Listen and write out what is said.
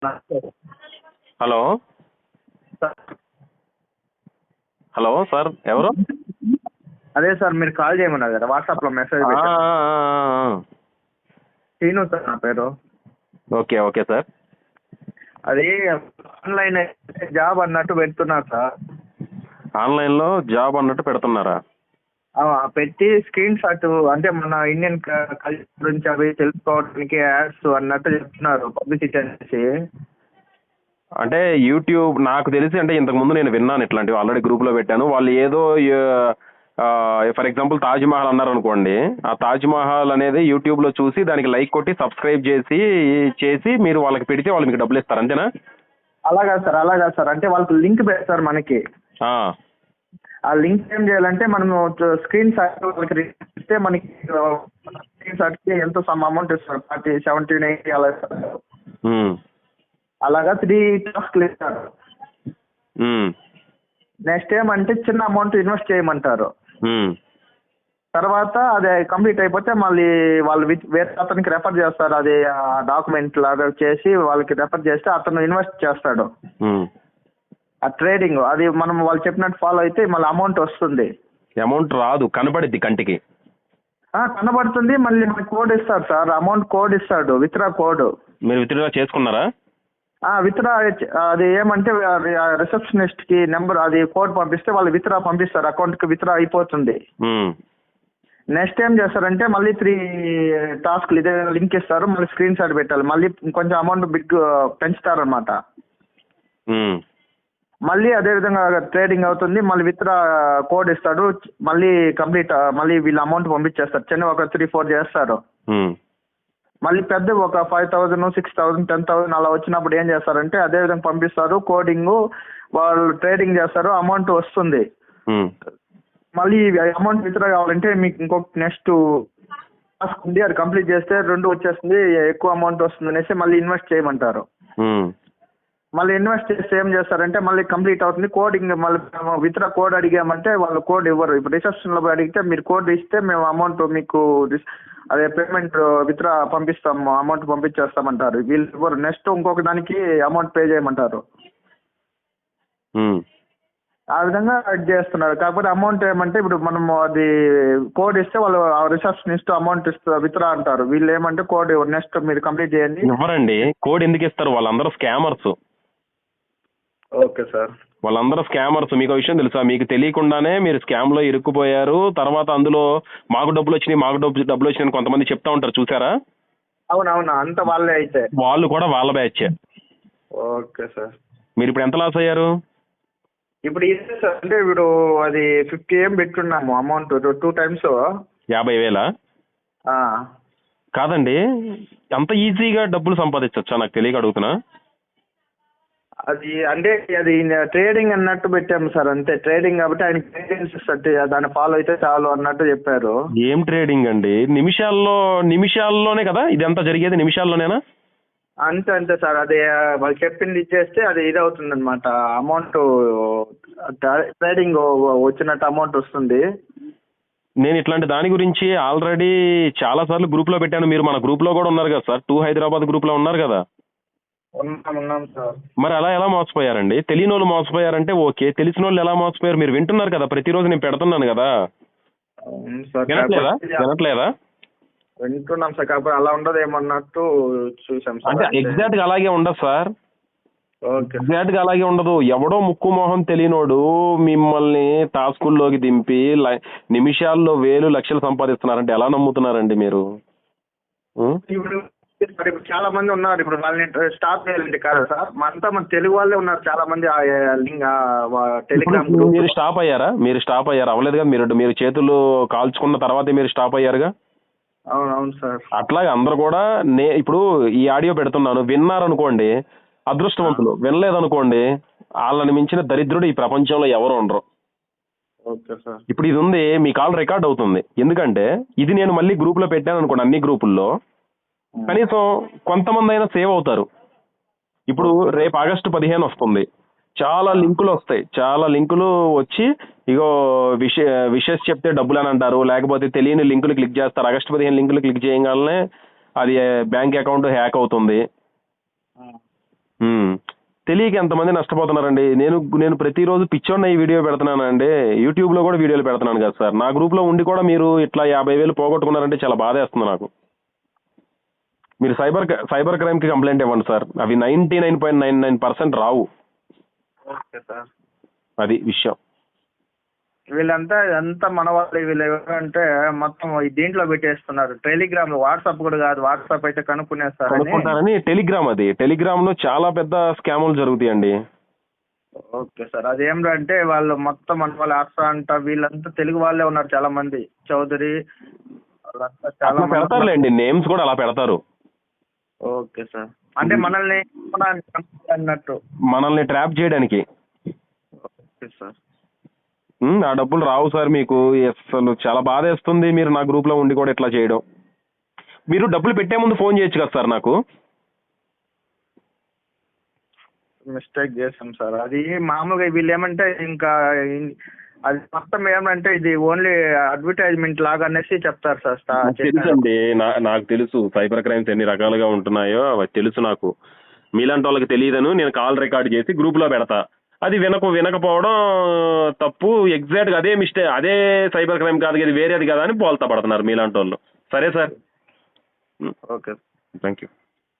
Hello hello sir ఎవరు? అదే sir మీరు కాల్ చేయమన్నారు కదా వాట్సాప్లో మెసేజ్ శ్రీను సార్ నా పేరు. Okay okay sir. అది ఆన్లైన్ జాబ్ అన్నట్టు పెడుతున్నారు సార్. ఆన్లైన్లో జాబ్ అన్నట్టు పెడుతున్నారా? పెట్టి స్క్రీన్ షాట్ అంటే మన ఇండియన్ కల్చర్ గురించి అవి తెలుసుకోవడానికి యాడ్స్ అన్నట్టు చెప్తున్నారు పబ్లిసిటీ అనేసి. అంటే యూట్యూబ్ నాకు తెలిసి అంటే ఇంతకుముందు నేను విన్నాను ఇట్లాంటివి, ఆల్రెడీ గ్రూప్లో పెట్టాను. వాళ్ళు ఏదో ఫర్ ఎగ్జాంపుల్ తాజ్ మహల్ అన్నారు అనుకోండి, ఆ తాజ్ మహల్ అనేది యూట్యూబ్లో చూసి దానికి లైక్ కొట్టి సబ్స్క్రైబ్ చేసి మీరు వాళ్ళకి పెడితే వాళ్ళు మీకు డబ్బులు ఇస్తారు, అంతేనా? అలాగా సార్ అంటే వాళ్ళకి లింక్ పెడతారు మనకి. ఆ లింక్ ఏం చేయాలంటే మనం స్క్రీన్ షాట్ వాళ్ళకి ఇస్తే మనకి స్క్రీన్ షాట్కి ఎంతో సమ్ అమౌంట్ ఇస్తారు, 40, 70, 80 అలా. అలాగా 3 టాస్క్లు ఇస్తారు. నెక్స్ట్ ఏమంటే చిన్న అమౌంట్ ఇన్వెస్ట్ చేయమంటారు. తర్వాత అది కంప్లీట్ అయిపోతే మళ్ళీ వాళ్ళు వేరే అతనికి రెఫర్ చేస్తారు. అది డాక్యుమెంట్ లాగా చేసి వాళ్ళకి రెఫర్ చేస్తే అతను ఇన్వెస్ట్ చేస్తాడు. ఆ ట్రేడింగ్ అది మనం వాళ్ళు చెప్పినట్టు ఫాలో అయితే మళ్ళీ అమౌంట్ వస్తుంది. అమౌంట్ రాదు, కనపడిద్ది కంటికి. కనబడుతుంది. మళ్ళీ కోడ్ ఇస్తాడు సార్, అమౌంట్ కోడ్ ఇస్తాడు, విత్డ్రా కోడ్. మీరు విత్డ్రా చేసుకున్నారా? విత్డ్రా అది ఏమంటే రిసెప్షనిస్ట్కి నెంబర్ అది కోడ్ పంపిస్తే వాళ్ళు విత్డ్రా పంపిస్తారు, అకౌంట్కి విత్డ్రా అయిపోతుంది. నెక్స్ట్ ఏం చేస్తారంటే మళ్ళీ 3 టాస్క్లు ఇదే లింక్ ఇస్తారు, మళ్ళీ స్క్రీన్ షాట్ పెట్టాలి, మళ్ళీ కొంచెం అమౌంట్ బిగ్ పెంచుతారనమాట. మళ్ళీ అదేవిధంగా ట్రేడింగ్ అవుతుంది, మళ్ళీ విత్డ్రా కోడ్ ఇస్తాడు, మళ్ళీ కంప్లీట్ మళ్ళీ వీళ్ళు అమౌంట్ పంపించేస్తారు. చిన్న ఒక 3-4 చేస్తారు. మళ్ళీ పెద్ద ఒక 5,000, 6,000, 10,000 అలా వచ్చినప్పుడు ఏం చేస్తారంటే అదేవిధంగా పంపిస్తారు, కోడింగ్ వాళ్ళు ట్రేడింగ్ చేస్తారు, అమౌంట్ వస్తుంది. మళ్ళీ అమౌంట్ విత్డ్రా కావాలంటే మీకు ఇంకొక నెక్స్ట్ టాస్క్ ఉంది, అది కంప్లీట్ చేస్తే 2 వచ్చేస్తుంది, ఎక్కువ అమౌంట్ వస్తుంది అనేసి మళ్ళీ ఇన్వెస్ట్ చేయమంటారు. మళ్ళీ ఇన్వెస్ట్ చేస్తే ఏం చేస్తారంటే మళ్ళీ కంప్లీట్ అవుతుంది, కోడింగ్ మళ్ళీ విత్డ్రా కోడ్ అడిగామంటే వాళ్ళు కోడ్ ఇవ్వరు. ఇప్పుడు రిసెప్షన్లో అడిగితే మీరు కోడ్ ఇస్తే మేము అమౌంట్ మీకు అదే పేమెంట్ విత్డ్రా పంపిస్తాము, అమౌంట్ పంపించేస్తామంటారు. వీళ్ళు ఇవ్వరు. నెక్స్ట్ ఇంకొక దానికి అమౌంట్ పే చేయమంటారు. ఆ విధంగా యాడ్ చేస్తున్నారు. కాకపోతే అమౌంట్ ఏమంటే ఇప్పుడు మనం అది కోడ్ ఇస్తే వాళ్ళు రిసెప్షనిస్ట్ అమౌంట్ విత్డ్రా అంటారు. వీళ్ళు ఏమంటే కోడ్ నెక్స్ట్ మీరు కంప్లీట్ చేయండి. ఎవరండి కోడ్ ఎందుకు ఇస్తారు? వాళ్ళందరూ స్కామర్స్. Okay sir. వాళ్ళందరూ స్కామర్స్. మీకు విషయం తెలుసా? మీకు తెలియకుండానే మీరు స్కామ్లో ఇరుక్కుపోయారు. తర్వాత అందులో మాకు డబ్బులు వచ్చినాయి కొంతమంది చెప్తా ఉంటారు, చూసారా? అవునవునా, అంత వాళ్ళే అయితే. వాళ్ళు కూడా వాళ్ళ బ్యాచ్. Okay sir. మీరు ఇప్పుడు ఎంత లాస్ అయ్యారు? ఇప్పుడు ఇదే సార్, అంటే ఇప్పుడు అది 50 ఏం పెట్టున్నాము అమౌంట్ 2 టైమ్స్. 50,000? కాదండి, అంత ఈజీగా డబ్బులు సంపాదించవచ్చా? నాకు తెలియక అడుగుతున్నా. అది అంటే అది ట్రేడింగ్ అన్నట్టు పెట్టాము సార్, అంతే. ట్రేడింగ్ కాబట్టి ఆయన గైడెన్స్ దాన్ని ఫాలో అయితే చాలు అన్నట్టు చెప్పారు. ఏం ట్రేడింగ్ అండి? నిమిషాల్లోనే కదా ఇదంతా జరిగేది? నిమిషాల్లోనేనా? అంతే సార్. అది వాళ్ళు చెప్పింది ఇచ్చేస్తే అది ఇది అవుతుంది అనమాట, అమౌంట్ ట్రేడింగ్ వచ్చినట్టు అమౌంట్ వస్తుంది. నేను ఇట్లాంటి దాని గురించి ఆల్రెడీ చాలా సార్లు గ్రూప్లో పెట్టాను. మీరు మన గ్రూప్లో కూడా ఉన్నారు కదా సార్, 2 హైదరాబాద్ గ్రూప్లో ఉన్నారు కదా? ఉన్నాం సార్. మరి అలా ఎలా మోసపోయారండి? తెలియని వాళ్ళు మోసపోయారంటే ఓకే, తెలిసిన వాళ్ళు ఎలా మోసపోయారు? మీరు వింటున్నారు కదా, ప్రతిరోజు నేను పెడుతున్నాను కదా. వినట్లేదా? వింటున్నాం సార్, కాకపోతే అలా ఉండదు ఏమన్నట్టు చూసాం సార్. అంటే ఎగ్జాక్ట్ గా అలాగే ఉండదు సార్. ఎగ్జాక్ట్ గా అలాగే ఉండదు. ఎవడో ముక్కు మొహం తెలియనోడు మిమ్మల్ని టాస్కుల్లోకి దింపి నిమిషాల్లో వేలు లక్షలు సంపాదిస్తున్నారంటే ఎలా నమ్ముతున్నారండి మీరు? ఇప్పుడు చాలా మంది ఉన్నారు, ఇప్పుడు వాళ్ళని స్టాప్ చేయాలంటే కాదా సార్, అంతా మన తెలుగు వాళ్ళే ఉన్నారు చాలా మంది. టెలిగ్రామ్ మీరు స్టాప్ అయ్యారా? అవ్వలేదుగా. మీరు చేతులు కాల్చుకున్న తర్వాతే మీరు స్టాప్ అయ్యారుగా. అవును సార్. అట్లాగే అందరూ కూడా ఇప్పుడు ఈ ఆడియో పెడుతున్నాను, విన్నారనుకోండి అదృష్టవంతులు, వినలేదనుకోండి వాళ్ళని మించిన దరిద్రుడు ఈ ప్రపంచంలో ఎవరు ఉండరు. Okay sir. ఇప్పుడు ఇది ఉంది, మీ కాల్ రికార్డ్ అవుతుంది. ఎందుకంటే ఇది నేను మళ్ళీ గ్రూప్లో పెట్టాను అనుకోండి, అన్ని గ్రూపుల్లో కనీసం కొంతమంది అయినా సేవ్ అవుతారు. ఇప్పుడు రేపు ఆగస్టు 15 వస్తుంది, చాలా లింకులు వస్తాయి. చాలా లింకులు వచ్చి ఇగో విషెస్ చెప్తే డబ్బులు అని అంటారు, లేకపోతే తెలియని లింకులు క్లిక్ చేస్తారు. ఆగస్టు 15 లింకులు క్లిక్ చేయగానే అది బ్యాంక్ అకౌంట్ హ్యాక్ అవుతుంది. తెలియక ఎంతమంది నష్టపోతున్నారండి. నేను ప్రతిరోజు పిచ్చోన్న ఈ వీడియో పెడుతున్నానండి. యూట్యూబ్లో కూడా వీడియోలు పెడుతున్నాను కదా సార్. నా గ్రూప్లో ఉండి కూడా మీరు ఇట్లా 50,000 పోగొట్టుకున్నారంటే చాలా బాధేస్తుంది నాకు. మీరు సైబర్ క్రైమ్కి కంప్లైంట్ ఇవ్వండి సార్. అవి 99.99% రావు. Okay sir. అది విషయం. వీళ్ళంతా మన వాళ్ళు. వీళ్ళు ఎవరంటే మొత్తం ఈ దీంట్లో పెట్టేస్తున్నారు. టెలిగ్రామ్, వాట్సాప్ కూడా కాదు. వాట్సాప్ అయితే కనుక్కునేస్తారని. అనుకుంటారని టెలిగ్రామ్లో చాలా పెద్ద స్కాములు జరుగుతాయండి. Okay sir. అదేంటంటే వాళ్ళు మొత్తం మన వాళ్ళు హర్ష అంట వీళ్ళంతా తెలుగు వాళ్ళే ఉన్నారు చాలా మంది. చౌదరి వాళ్ళంతా చాలా అలా మంది. పెడతారులేండి, నేమ్స్ కూడా అలా పెడతారు. Okay sir. అంటే మనల్ని అన్నట్టు. మనల్ని ట్రాప్ చేయడానికి. Okay sir. ఆ డబ్బులు రావు సార్ మీకు. అసలు చాలా బాధేస్తుంది మీరు నా గ్రూప్లో ఉండి కూడా ఇట్లా చేయడం. మీరు డబ్బులు పెట్టే ముందు ఫోన్ చేయొచ్చు కదా సార్ నాకు. మిస్టేక్ చేసాం సార్. అది మామూలుగా వీళ్ళు ఏమంటే ఇంకా అది మొత్తం ఏమంటే ఇది ఓన్లీ అడ్వర్టైజ్మెంట్ లాగా అనేసి చెప్తారు సార్. తెలుసండి, నాకు తెలుసు సైబర్ క్రైమ్స్ ఎన్ని రకాలుగా ఉంటున్నాయో అవి తెలుసు నాకు. మీలాంటి వాళ్ళకి తెలియదను నేను కాల్ రికార్డ్ చేసి గ్రూప్లో పెడతా. అది వినకపోవడం తప్పు. ఎగ్జాక్ట్గా అదే మిస్టేక్, అదే సైబర్ క్రైమ్ కాదు, ఇది వేరేది కదా అని బోల్తా పడుతున్నారు మీలాంటి వాళ్ళు. సరే సార్. ఓకే. Thank you.